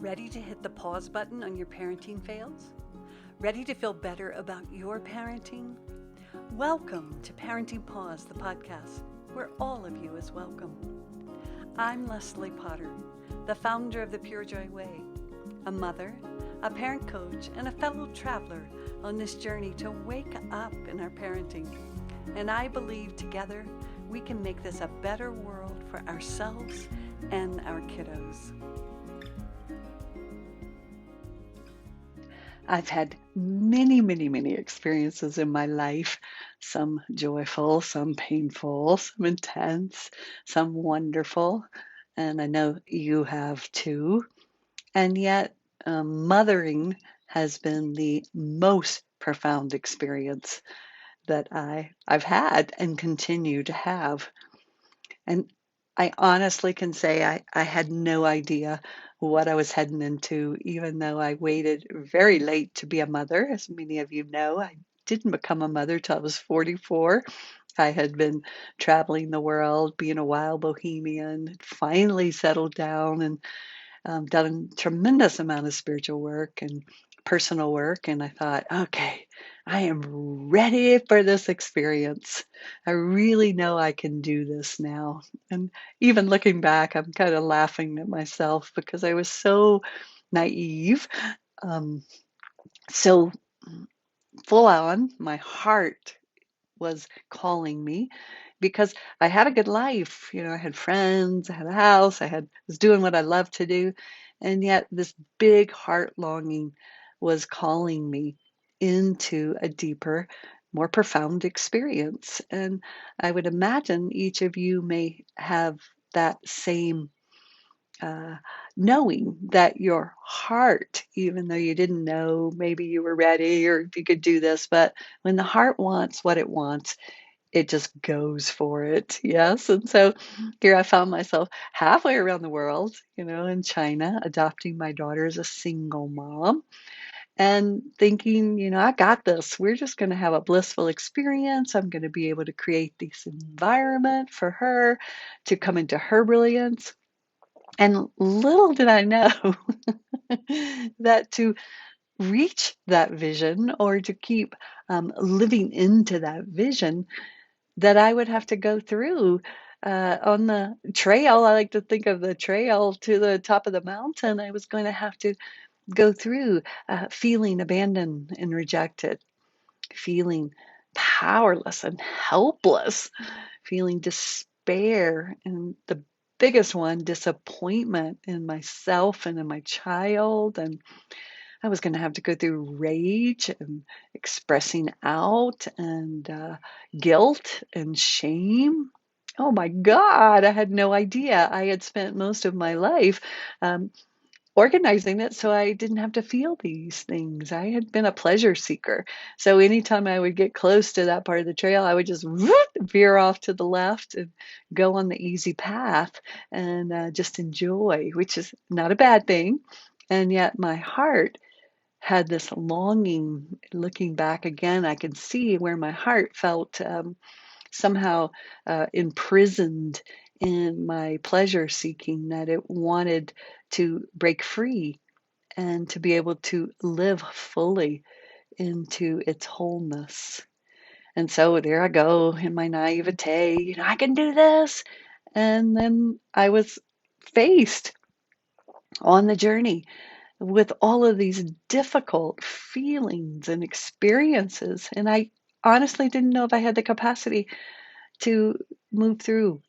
Ready to hit the pause button on your parenting fails? Ready to feel better about your parenting? Welcome to Parenting Pause, the podcast, where all of you is welcome. I'm Leslie Potter, the founder of the Pure Joy Way, a mother, a parent coach, and a fellow traveler on this journey to wake up in our parenting. And I believe together we can make this a better world for ourselves and our kiddos. I've had many experiences in my life, some joyful, some painful, some intense, some wonderful, and I know you have too. And yet, mothering has been the most profound experience that I've had and continue to have. And I honestly can say I had no idea what I was heading into, even though I waited very late to be a mother. As many of you know, I didn't become a mother till I was 44. I had been traveling the world, being a wild bohemian, finally settled down and done a tremendous amount of spiritual work and personal work. And I thought, okay, I am ready for this experience. I really know I can do this now. And even looking back, I'm kind of laughing at myself because I was so naive, um, so full on. My heart was calling me because I had a good life. I had friends, I had a house, was doing what I loved to do. And yet this big heart longing was calling me into a deeper, more profound experience. And I would imagine each of you may have that same uh, knowing that your heart, even though you didn't know maybe you were ready or if you could do this, but when the heart wants what it wants, it just goes for it. Yes. And so here I found myself halfway around the world, in China, adopting my daughter as a single mom and thinking, I got this. We're just going to have a blissful experience. I'm going to be able to create this environment for her to come into her brilliance. And little did I know that to reach that vision or to keep living into that vision, that I would have to go through on the trail. I like to think of the trail to the top of the mountain. I was going to have to go through feeling abandoned and rejected, feeling powerless and helpless, feeling despair, and the biggest one, disappointment in myself and in my child. And I was going to have to go through rage and expressing out and guilt and shame. Oh my God, I had no idea. I had spent most of my life um, organizing it so I didn't have to feel these things. I had been a pleasure seeker. So anytime I would get close to that part of the trail, I would just veer off to the left and go on the easy path and just enjoy, which is not a bad thing. And yet my heart had this longing. Looking back again, I could see where my heart felt somehow imprisoned in my pleasure seeking, that it wanted to break free and to be able to live fully into its wholeness. And so there I go in my naivete, I can do this. And then I was faced on the journey with all of these difficult feelings and experiences. And I honestly didn't know if I had the capacity to move through,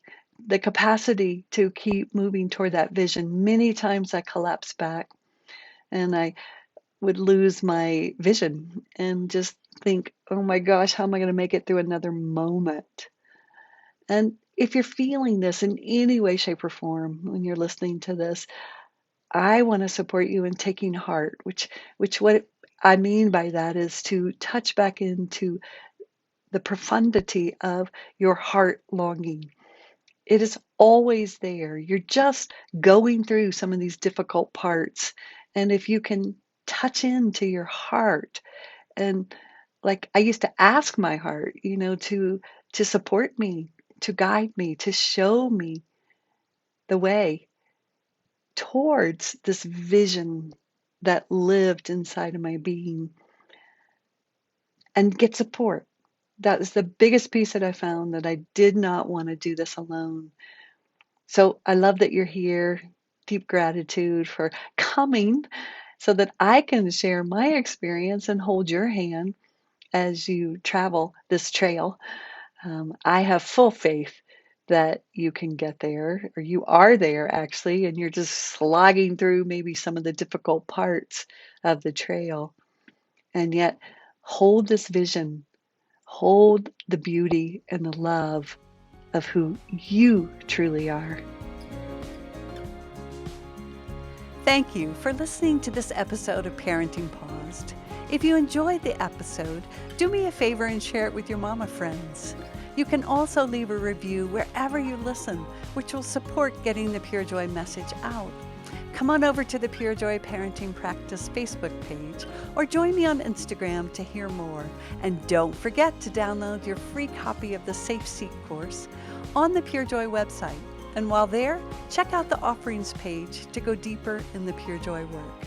the capacity to keep moving toward that vision. Many times I collapsed back and I would lose my vision and just think, oh my gosh, how am I going to make it through another moment? And if you're feeling this in any way, shape, or form when you're listening to this, I want to support you in taking heart, which what I mean by that is to touch back into the profundity of your heart longing. It is always there. You're just going through some of these difficult parts. And if you can touch into your heart, and like I used to ask my heart, to support me, to guide me, to show me the way towards this vision that lived inside of my being and get support. That is the biggest piece that I found, that I did not want to do this alone. So I love that you're here. Deep gratitude for coming so that I can share my experience and hold your hand as you travel this trail. I have full faith that you can get there, or you are there actually, and you're just slogging through maybe some of the difficult parts of the trail. And yet, hold this vision, hold the beauty and the love of who you truly are. Thank you for listening to this episode of Parenting Paused. If you enjoyed the episode, do me a favor and share it with your mama friends. You can also leave a review wherever you listen, which will support getting the Pure Joy message out. Come on over to the Pure Joy Parenting Practice Facebook page or join me on Instagram to hear more. And don't forget to download your free copy of the Safe Seat course on the Pure Joy website. And while there, check out the offerings page to go deeper in the Pure Joy work.